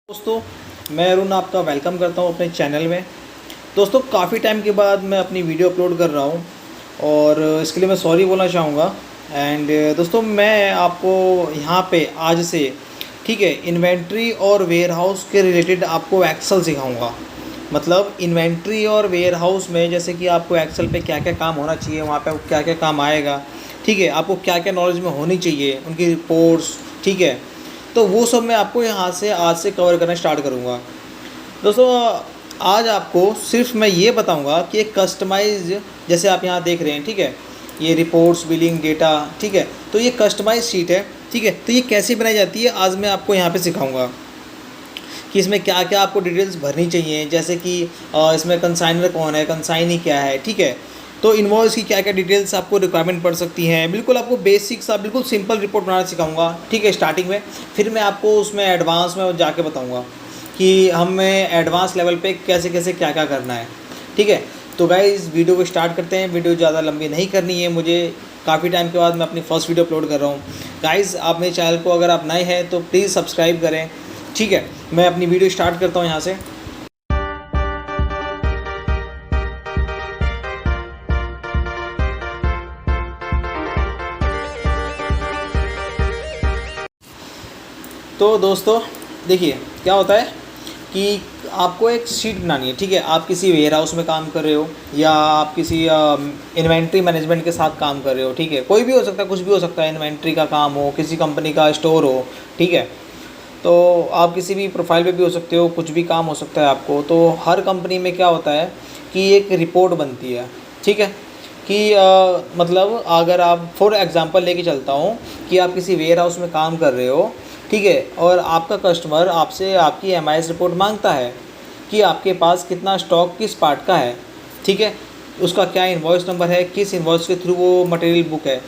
दोस्तों, मैं अरुण आपका वेलकम करता हूं अपने चैनल में। दोस्तों, काफ़ी टाइम के बाद मैं अपनी वीडियो अपलोड कर रहा हूं और इसके लिए मैं सॉरी बोलना चाहूँगा। एंड दोस्तों, मैं आपको यहां पे आज से ठीक है इन्वेंट्री और वेयर हाउस के रिलेटेड आपको एक्सेल सिखाऊंगा। मतलब इन्वेंट्री और वेयर हाउस में जैसे कि आपको एक्सेल पे क्या क्या काम होना चाहिए, वहाँ पे क्या क्या काम आएगा, ठीक है, आपको क्या क्या नॉलेज में होनी चाहिए, उनकी रिपोर्ट्स, ठीक है। तो वो सब मैं आपको यहाँ से आज से कवर करना स्टार्ट करूँगा। दोस्तों, आज आपको सिर्फ मैं ये बताऊँगा कि एक कस्टमाइज, जैसे आप यहाँ देख रहे हैं, ठीक है, ये रिपोर्ट्स, बिलिंग, डेटा, ठीक है, तो ये कस्टमाइज शीट है, ठीक है। तो ये कैसे बनाई जाती है आज मैं आपको यहाँ पे सिखाऊंगा कि इसमें क्या क्या आपको डिटेल्स भरनी चाहिए। जैसे कि इसमें कंसाइनर कौन है, कंसाइनी क्या है, ठीक है, तो इन्वॉइस की क्या क्या डिटेल्स आपको रिक्वायरमेंट पड़ सकती हैं। बिल्कुल आपको बेसिक सा बिल्कुल सिंपल रिपोर्ट बनाना सिखाऊंगा, ठीक है, स्टार्टिंग में। फिर मैं आपको उसमें एडवांस में जाके बताऊंगा कि हमें एडवांस लेवल पे कैसे कैसे क्या क्या करना है, ठीक है। तो गाइस, वीडियो को स्टार्ट करते हैं। वीडियो ज़्यादा लंबी नहीं करनी है मुझे, काफ़ी टाइम के बाद मैं अपनी फर्स्ट वीडियो अपलोड कर रहा हूँ। गाइस, आप मेरे चैनल को अगर आप नए हैं तो प्लीज़ सब्सक्राइब करें, ठीक है। मैं अपनी वीडियो स्टार्ट करता हूँ यहाँ से। तो दोस्तों देखिए, क्या होता है कि आपको एक शीट बनानी है, ठीक है। आप किसी वेयर हाउस में काम कर रहे हो या आप किसी इन्वेंट्री मैनेजमेंट के साथ काम कर रहे हो, ठीक है, कोई भी हो सकता है, कुछ भी हो सकता है, इन्वेंट्री का काम हो, किसी कंपनी का स्टोर हो, ठीक है। तो आप किसी भी प्रोफाइल पे भी हो सकते हो, कुछ भी काम हो सकता है आपको। तो हर कंपनी में क्या होता है कि एक रिपोर्ट बनती है, ठीक है, कि मतलब अगर आप फॉर एग्ज़ाम्पल लेके चलता हूँ कि आप किसी वेयर हाउस में काम कर रहे हो, ठीक है, और आपका कस्टमर आपसे आपकी एमआईएस रिपोर्ट मांगता है कि आपके पास कितना स्टॉक किस पार्ट का है, ठीक है, उसका क्या इन्वॉइस नंबर है, किस इन्वॉइस के थ्रू वो मटेरियल बुक है,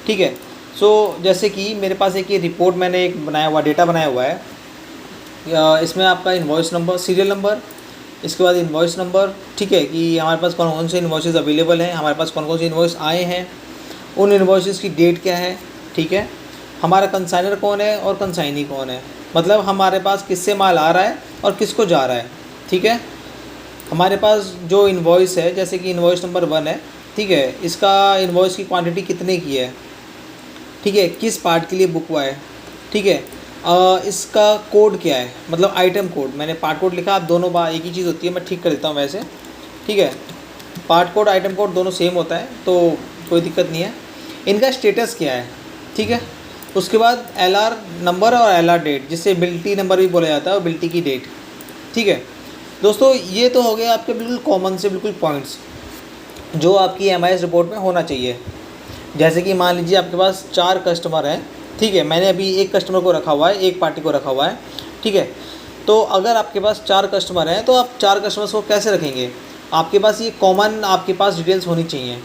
ठीक है। सो जैसे कि मेरे पास एक ये रिपोर्ट मैंने एक बनाया हुआ, डेटा बनाया हुआ है। इसमें आपका इन्वॉइस नंबर, सीरियल नंबर, इसके बाद इन्वॉइस नंबर, ठीक है, कि हमारे पास कौन कौन से इन्वॉइसेस अवेलेबल हैं, हमारे पास कौन कौन से इन्वॉइस आए हैं, उन इन्वॉइसेस की डेट क्या है, ठीक है, हमारा कंसाइनर कौन है और कंसाइनी कौन है, मतलब हमारे पास किससे माल आ रहा है और किसको जा रहा है, ठीक है। हमारे पास जो इन्वॉइस है, जैसे कि इन्वॉइस नंबर 1 है, ठीक है, इसका इन्वॉइस की क्वांटिटी कितने की है, ठीक है, किस पार्ट के लिए बुक हुआ है, ठीक है, इसका कोड क्या है, मतलब आइटम कोड, मैंने पार्ट कोड लिखा, आप दोनों बार एक ही चीज़ होती है, मैं ठीक कर देता हूँ वैसे, ठीक है। पार्ट कोड, आइटम कोड दोनों सेम होता है, तो कोई दिक्कत नहीं है। इनका स्टेटस क्या है, ठीक है। उसके बाद एलआर नंबर और एलआर डेट, जिसे बिल्टी नंबर भी बोला जाता है, और बिल्टी की डेट, ठीक है। दोस्तों, ये तो हो गया आपके बिल्कुल कॉमन से बिल्कुल पॉइंट्स जो आपकी एमआईएस रिपोर्ट में होना चाहिए। जैसे कि मान लीजिए आपके पास 4 कस्टमर हैं, ठीक है, मैंने अभी एक कस्टमर को रखा हुआ है, एक पार्टी को रखा हुआ है, ठीक है। तो अगर आपके पास 4 कस्टमर हैं तो आप 4 कस्टमर्स को कैसे रखेंगे, आपके पास ये कॉमन आपके पास डिटेल्स होनी चाहिए।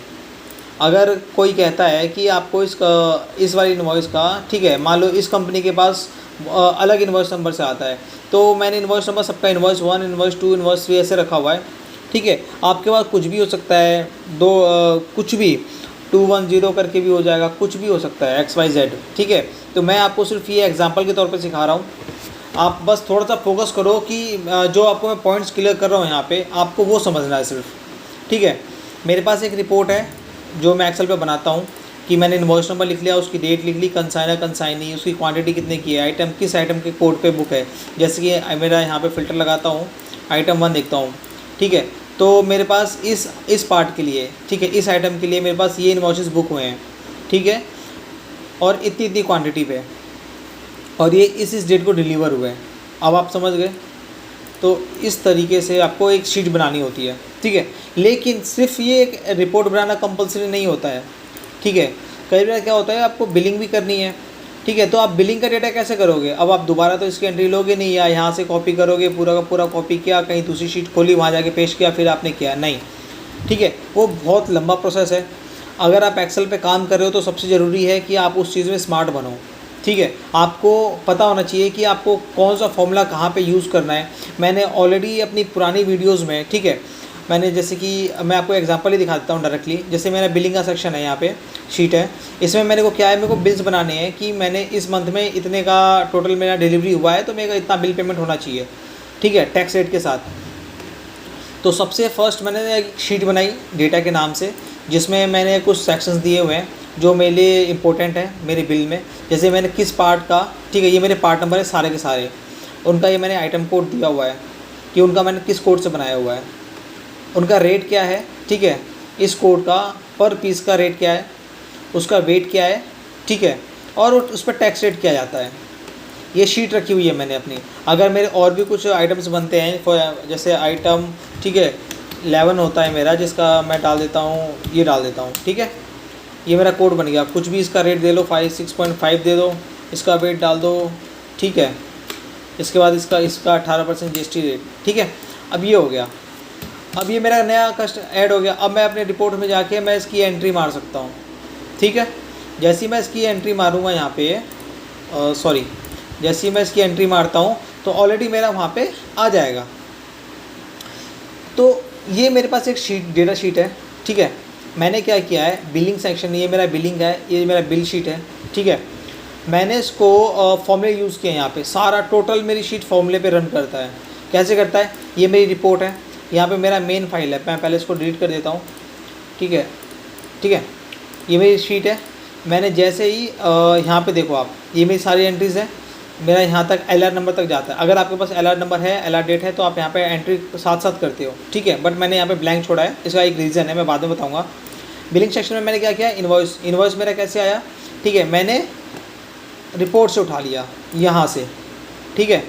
अगर कोई कहता है कि आपको इस वाली इन्वॉइस का, ठीक है, मान लो इस कंपनी के पास अलग इन्वॉइस नंबर से आता है, तो मैंने इन्वॉइस नंबर सबका इन्वॉइस 1, इन्वॉइस 2, इन्वॉइस 3 ऐसे रखा हुआ है, ठीक है। आपके पास कुछ भी हो सकता है, कुछ भी 210 करके भी हो जाएगा, कुछ भी हो सकता है XYZ, ठीक है। तो मैं आपको सिर्फ ये एग्जांपल के तौर पे सिखा रहा हूँ, आप बस थोड़ा सा फोकस करो कि जो आपको मैं पॉइंट्स क्लियर कर रहा हूँ यहाँ पे, आपको वो समझना है सिर्फ, ठीक है। मेरे पास एक रिपोर्ट है जो मैं एक्सेल पे बनाता हूँ कि मैंने इन्वॉइस नंबर लिख लिया, उसकी डेट लिख ली, कंसाइनर, कंसाइनी, उसकी क्वांटिटी कितने की है, आइटम किस आइटम के कोड पे बुक है। जैसे कि मेरा यहाँ पे फ़िल्टर लगाता हूँ, आइटम 1 देखता हूँ, ठीक है, तो मेरे पास इस पार्ट के लिए, ठीक है, इस आइटम के लिए मेरे पास ये इन्वॉइसेस बुक हुए हैं, ठीक है, और इतनी इतनी क्वांटिटी पे, और ये इस डेट को डिलीवर हुए हैं। अब आप समझ गए। तो इस तरीके से आपको एक शीट बनानी होती है, ठीक है। लेकिन सिर्फ ये एक रिपोर्ट बनाना कंपलसरी नहीं होता है, ठीक है। कई बार क्या होता है, आपको बिलिंग भी करनी है, ठीक है। तो आप बिलिंग का डेटा कैसे करोगे, अब आप दोबारा तो इसकी एंट्री लोगे नहीं, या यहाँ से कॉपी करोगे, पूरा का पूरा कॉपी किया, कहीं दूसरी शीट खोली, वहाँ जाके पेश किया, फिर आपने किया, नहीं, ठीक है, वो बहुत लंबा प्रोसेस है। अगर आप एक्सेल पे काम कर रहे हो तो सबसे ज़रूरी है कि आप उस चीज़ में स्मार्ट बनो, ठीक है। आपको पता होना चाहिए कि आपको कौन सा फॉर्मूला कहाँ पे यूज़ करना है। मैंने ऑलरेडी अपनी पुरानी वीडियोस में, ठीक है, मैंने जैसे कि मैं आपको एग्जांपल ही दिखा देता हूँ डायरेक्टली। जैसे मेरा बिलिंग का सेक्शन है, यहाँ पे शीट है, इसमें मेरे को क्या है, मेरे को बिल्स बनाने हैं कि मैंने इस मंथ में इतने का टोटल मेरा डिलीवरी हुआ है, तो मेरे को इतना बिल पेमेंट होना चाहिए, ठीक है, टैक्स रेट के साथ। तो सबसे फर्स्ट मैंने एक शीट बनाई डेटा के नाम से, जिसमें मैंने कुछ सेक्शंस दिए हुए हैं जो मेरे लिए इम्पोर्टेंट है मेरे बिल में। जैसे मैंने किस पार्ट का, ठीक है, ये मेरे पार्ट नंबर है सारे के सारे, उनका ये मैंने आइटम कोड दिया हुआ है कि उनका मैंने किस कोड से बनाया हुआ है, उनका रेट क्या है, ठीक है, इस कोड का पर पीस का रेट क्या है, उसका वेट क्या है, ठीक है, और उस पर टैक्स रेट क्या जाता है। ये शीट रखी हुई है मैंने अपनी। अगर मेरे और भी कुछ आइटम्स बनते हैं, जैसे आइटम, ठीक है, 11 होता है मेरा, जिसका मैं डाल देता हूँ, ये डाल देता हूँ, ठीक है, ये मेरा कोड बन गया। कुछ भी इसका रेट दे लो, 6.5 दे दो, इसका वेट डाल दो, ठीक है, इसके बाद इसका 18% GST रेट, ठीक है। अब ये हो गया, अब ये मेरा नया कस्ट ऐड हो गया। अब मैं अपने रिपोर्ट में जाके मैं इसकी एंट्री मार सकता हूँ, ठीक है। जैसे ही मैं इसकी एंट्री मारूँगा यहाँ पे, जैसे ही मैं इसकी एंट्री मारता हूँ तो ऑलरेडी मेरा वहाँ पे आ जाएगा। तो ये मेरे पास एक शीट, डेटा शीट है, ठीक है। मैंने क्या किया है, बिलिंग सेक्शन, ये मेरा बिलिंग है, ये मेरा बिल शीट है, ठीक है। मैंने इसको फॉर्मूले यूज़ किए यहाँ पे, सारा टोटल मेरी शीट फॉर्मूले पे रन करता है। कैसे करता है, ये मेरी रिपोर्ट है, यहाँ पे मेरा मेन फाइल है, मैं पहले इसको डिलीट कर देता हूँ, ठीक है, ठीक है। ये मेरी शीट है। मैंने जैसे ही यहाँ पे देखो आप, ये मेरी सारी एंट्रीज़ है, मेरा यहाँ तक LR नंबर तक जाता है। अगर आपके पास LR नंबर है, LR डेट है, तो आप यहाँ पे एंट्री साथ साथ करते हो, ठीक है। बट मैंने यहाँ पे ब्लैंक छोड़ा है, इसका एक रीज़न है, मैं बाद में बताऊँगा। बिलिंग सेक्शन में मैंने क्या किया, इन्वॉइस मेरा कैसे आया, ठीक है, मैंने रिपोर्ट से उठा लिया यहाँ से, ठीक है,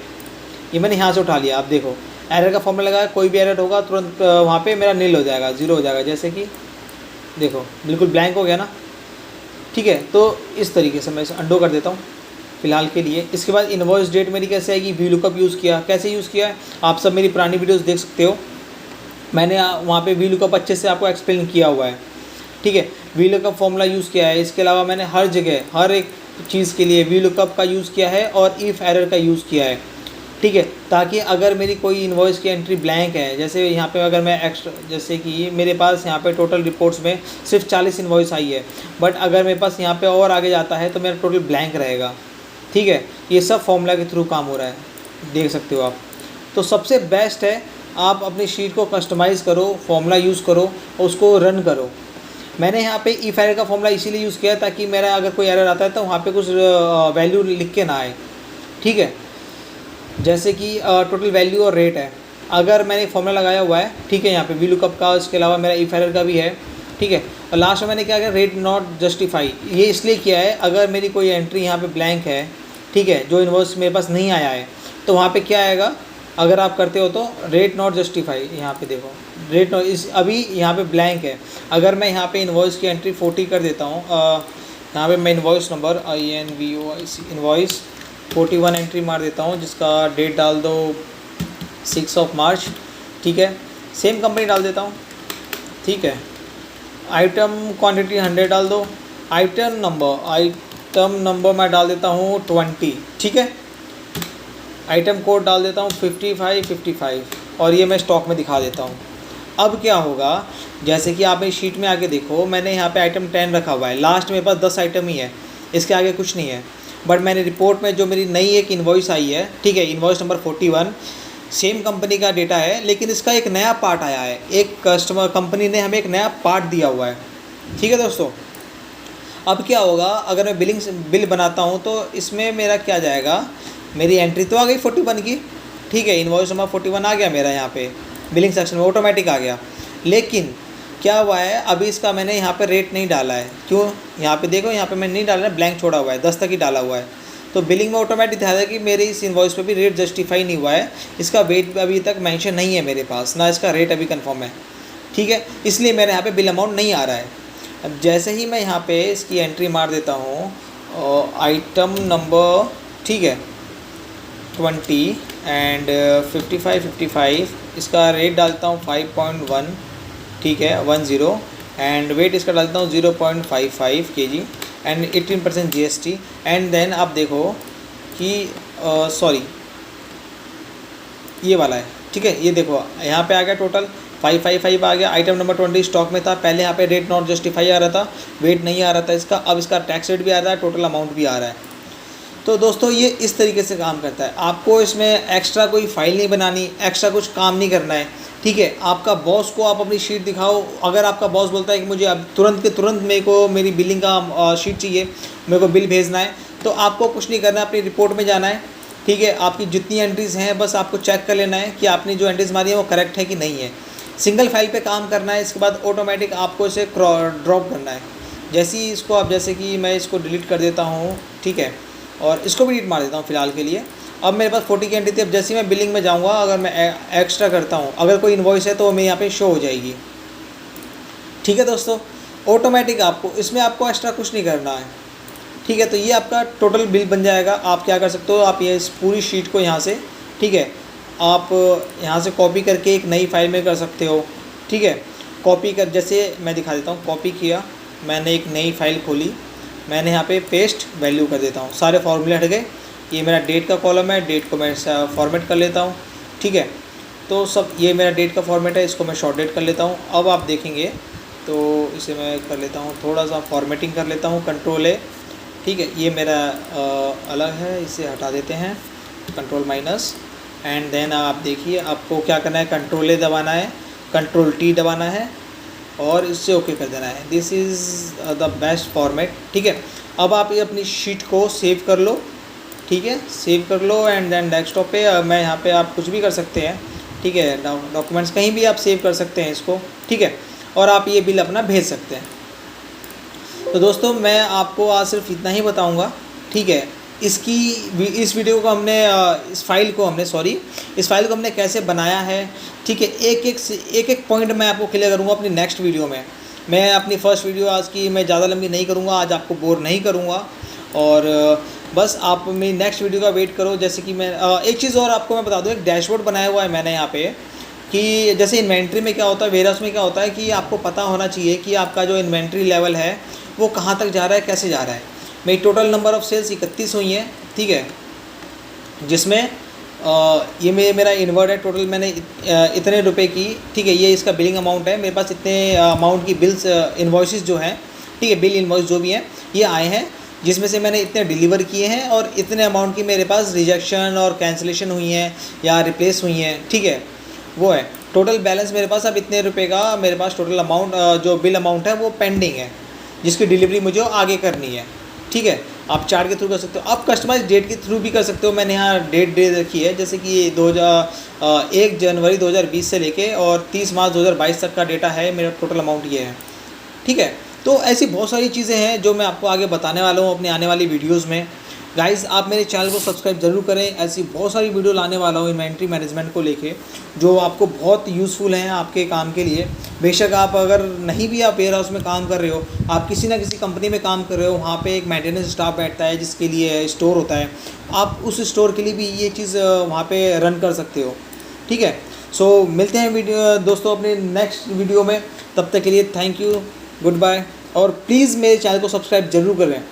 ये मैंने यहाँ से उठा लिया। आप देखो एरर का फॉर्मूला लगाया, कोई भी एरर होगा तुरंत वहाँ पे मेरा नील हो जाएगा, ज़ीरो हो जाएगा। जैसे कि देखो बिल्कुल ब्लैंक हो गया ना, ठीक है। तो इस तरीके से मैं इसे अंडो कर देता हूँ फ़िलहाल के लिए। इसके बाद इनवॉइस डेट मेरी कैसे आएगी, वी लुकअप यूज़ किया, कैसे यूज़ किया है आप सब मेरी पुरानी वीडियोज़ देख सकते हो, मैंने वहाँ पे वी लुकअप अच्छे से आपको एक्सप्लेन किया हुआ है, ठीक है। वी लुकअप फॉर्मूला यूज़ किया है। इसके अलावा मैंने हर जगह हर एक चीज़ के लिए वी लुकअप का यूज़ किया है और इफ़ एरर का यूज़ किया है, ठीक है। ताकि अगर मेरी कोई इन्वॉइस की एंट्री ब्लैंक है, जैसे यहाँ पे अगर मैं एक्स्ट्रा, जैसे कि मेरे पास यहाँ पे टोटल रिपोर्ट्स में सिर्फ 40 इन्वॉइस आई है, बट अगर मेरे पास यहाँ पे और आगे जाता है तो मेरा टोटल ब्लैंक रहेगा, ठीक है। ये सब फॉर्मूला के थ्रू काम हो रहा है, देख सकते हो आप। तो सबसे बेस्ट है आप अपनी शीट को कस्टमाइज़ करो, फॉर्मूला यूज़ करो और उसको रन करो। मैंने यहाँ पे इफ एरर का फॉर्मूला इसीलिए यूज़ किया ताकि मेरा अगर कोई एरर आता है तो वहाँ पे कुछ वैल्यू लिख के ना आए, ठीक है। जैसे कि टोटल वैल्यू और रेट है, अगर मैंने फॉर्मूला लगाया हुआ है, ठीक है, यहाँ पे वी लुकअप का, उसके अलावा मेरा इफ एरर का भी है, ठीक है। और लास्ट में मैंने क्या किया, रेट नॉट जस्टिफाई, ये इसलिए किया है अगर मेरी कोई एंट्री यहाँ पे ब्लैंक है, ठीक है, जो इन्वॉइस मेरे पास नहीं आया है, तो वहाँ पे क्या आएगा, अगर आप करते हो तो रेट नॉट जस्टिफाई, यहाँ पे देखो रेट नॉट, इस अभी यहाँ पे ब्लैंक है। अगर मैं यहाँ पे इन्वॉइस की एंट्री 40 कर देता हूँ, यहाँ पे मैं invoice number INVOIC invoice 41 entry मार देता हूँ, जिसका डेट डाल दो 6 मार्च, ठीक है, सेम कंपनी डाल देता हूँ, ठीक है। आइटम क्वांटिटी 100 डाल दो, आइटम नंबर मैं डाल देता हूँ 20, ठीक है। आइटम कोड डाल देता हूँ 55 और ये मैं स्टॉक में दिखा देता हूँ। अब क्या होगा, जैसे कि आप मेरी शीट में आके देखो, मैंने यहाँ पे आइटम 10 रखा हुआ है, लास्ट मेरे पास 10 आइटम ही है, इसके आगे कुछ नहीं है। बट मैंने रिपोर्ट में जो मेरी नई एक इन्वॉइस आई है, ठीक है, इन्वॉइस नंबर 41, सेम कंपनी का डेटा है, लेकिन इसका एक नया पार्ट आया है, एक कस्टमर कंपनी ने हमें एक नया पार्ट दिया हुआ है, ठीक है दोस्तों। अब क्या होगा, अगर मैं बिल बनाता हूँ तो इसमें मेरा क्या जाएगा, मेरी एंट्री तो आ गई 41 की, ठीक है, इन्वॉइस नंबर 41 आ गया मेरा यहाँ पे बिलिंग सेक्शन में, ऑटोमेटिक आ गया। लेकिन क्या हुआ है, अभी इसका मैंने यहाँ पे रेट नहीं डाला है, क्यों, यहाँ पे देखो, यहाँ पे मैंने नहीं डाला है, ब्लैंक छोड़ा हुआ है, 10 तक ही डाला हुआ है। तो बिलिंग में ऑटोमेटिक दिखा है कि मेरी इस इन्वॉइस पे भी रेट जस्टिफाई नहीं हुआ है, इसका वेट अभी तक मेंशन नहीं है मेरे पास, ना इसका रेट अभी कंफर्म है, ठीक है, इसलिए मेरे यहाँ पे बिल अमाउंट नहीं आ रहा है। अब जैसे ही मैं यहाँ पे इसकी एंट्री मार देता हूँ, आइटम नंबर, ठीक है, 20 एंड 55, इसका रेट डालता हूँ 5.1, ठीक है, 10 एंड वेट इसका डालता हूँ 0.55 kg and 18% GST। And then आप देखो कि सॉरी ये वाला है, ठीक है, ये देखो यहाँ पे आ गया टोटल 555 आ गया। आइटम नंबर 20 स्टॉक में था, पहले यहाँ पे रेट नॉट जस्टिफाई आ रहा था, वेट नहीं आ रहा था इसका, अब इसका टैक्स रेट भी आ रहा है, टोटल अमाउंट भी आ रहा है। तो दोस्तों ये इस तरीके से काम करता है। आपको इसमें एक्स्ट्रा कोई फाइल नहीं बनानी, एक्स्ट्रा कुछ काम नहीं करना है, ठीक है। आपका बॉस को आप अपनी शीट दिखाओ, अगर आपका बॉस बोलता है कि मुझे अब तुरंत के तुरंत मेरे को मेरी बिलिंग का शीट चाहिए, मेरे को बिल भेजना है, तो आपको कुछ नहीं करना है, अपनी रिपोर्ट में जाना है, ठीक है। आपकी जितनी एंट्रीज़ हैं बस आपको चेक कर लेना है कि आपने जो एंट्रीज़ मारी है वो करेक्ट है कि नहीं है। सिंगल फाइल पे काम करना है, इसके बाद ऑटोमेटिक आपको इसे ड्रॉप करना है। जैसे ही इसको आप, जैसे कि मैं इसको डिलीट कर देता हूँ, ठीक है, और इसको भी डिलीट मार देता हूँ फ़िलहाल के लिए। अब मेरे पास 40 की एंट्री थी। अब जैसे ही मैं बिलिंग में जाऊँगा, अगर मैं एक्स्ट्रा करता हूँ, अगर कोई इन्वॉइस है तो मैं यहाँ पे शो हो जाएगी, ठीक है दोस्तों। ऑटोमेटिक आपको इसमें आपको एक्स्ट्रा कुछ नहीं करना है, ठीक है। तो ये आपका टोटल बिल बन जाएगा। आप क्या कर सकते हो, आप ये इस पूरी शीट को यहाँ से, ठीक है, आप यहाँ से कॉपी करके एक नई फाइल में कर सकते हो, ठीक है। कॉपी कर, जैसे मैं दिखा देता हूँ, कॉपी किया मैंने, एक नई फाइल खोली, मैंने यहाँ पे पेस्ट वैल्यू कर देता हूँ, सारे फॉर्मूले हट गए। ये मेरा डेट का कॉलम है, डेट को मैं फॉर्मेट कर लेता हूँ, ठीक है। तो सब ये मेरा डेट का फॉर्मेट है, इसको मैं शॉर्ट डेट कर लेता हूँ। अब आप देखेंगे तो इसे मैं कर लेता हूँ, थोड़ा सा फॉर्मेटिंग कर लेता हूँ, कंट्रोल है, ठीक है। ये मेरा अलग है, इसे हटा देते हैं, कंट्रोल माइनस, एंड देन आप देखिए आपको क्या करना है, कंट्रोल ए दबाना है, कंट्रोल टी दबाना है और इससे ओके कर देना है। This is the best format, ठीक है। अब आप ये अपनी शीट को सेव कर लो, ठीक है, सेव कर लो एंड देन डेस्कटॉप पे मैं यहाँ पे आप कुछ भी कर सकते हैं, ठीक है, डॉक्यूमेंट्स कहीं भी आप सेव कर सकते हैं इसको, ठीक है, और आप ये बिल अपना भेज सकते हैं। तो दोस्तों मैं आपको आज सिर्फ इतना ही बताऊँगा, ठीक है। इस वीडियो को हमने इस फाइल को हमने कैसे बनाया है, ठीक है, एक एक पॉइंट मैं आपको क्लियर करूँगा अपनी नेक्स्ट वीडियो में। मैं अपनी फर्स्ट वीडियो आज की मैं ज़्यादा लंबी नहीं करूँगा, आज आपको बोर नहीं करूँगा, और बस आप मेरी नेक्स्ट वीडियो का वेट करो। जैसे कि मैं एक चीज़ और आपको मैं बता दूँ, एक डैशबोर्ड बनाया हुआ है मैंने यहाँ पे, कि जैसे इन्वेंट्री में क्या होता है, वेयरहाउस में क्या होता है कि आपको पता होना चाहिए कि आपका जो इन्वेंट्री लेवल है वो कहाँ तक जा रहा है, कैसे जा रहा है। मेरी टोटल नंबर ऑफ़ सेल्स 31 हुई हैं, ठीक है, जिसमें ये मेरा इनवर्ड है, टोटल मैंने इतने रुपए की, ठीक है, ये इसका बिलिंग अमाउंट है, मेरे पास इतने अमाउंट की बिल्स इन्वॉइसेस जो हैं, ठीक है, बिल इन्वॉइस जो भी हैं ये आए हैं, जिसमें से मैंने इतने डिलीवर किए हैं और इतने अमाउंट की मेरे पास रिजेक्शन और कैंसिलेशन हुई हैं या रिप्लेस हुई हैं, ठीक है, वो है टोटल बैलेंस मेरे पास। अब इतने रुपए का मेरे पास टोटल अमाउंट जो बिल अमाउंट है वो पेंडिंग है, जिसकी डिलीवरी मुझे आगे करनी है, ठीक है। आप चार्ट के थ्रू कर सकते हो, आप कस्टमाइज डेट के थ्रू भी कर सकते हो। मैंने यहाँ डेट दे रखी है, जैसे कि ये 1 जनवरी 2020 से लेके और 30 मार्च 2022 तक का डेटा है, मेरा टोटल अमाउंट ये है, ठीक है। तो ऐसी बहुत सारी चीज़ें हैं जो मैं आपको आगे बताने वाला हूँ अपनी आने वाली वीडियोज़ में। गाइज़ आप मेरे चैनल को सब्सक्राइब ज़रूर करें, ऐसी बहुत सारी वीडियो लाने वाला हूँ इन्वेंट्री मैनेजमेंट को लेके, जो आपको बहुत यूज़फुल हैं आपके काम के लिए। बेशक आप अगर नहीं भी आप वेयर हाउस में काम कर रहे हो, आप किसी ना किसी कंपनी में काम कर रहे हो, वहाँ पे एक मेंटेनेंस स्टाफ बैठता है जिसके लिए स्टोर होता है, आप उस स्टोर के लिए भी ये चीज़ वहाँ पर रन कर सकते हो, ठीक है। सो मिलते हैं वीडियो दोस्तों अपने नेक्स्ट वीडियो में, तब तक के लिए थैंक यू, गुड बाय, और प्लीज़ मेरे चैनल को सब्सक्राइब ज़रूर करें।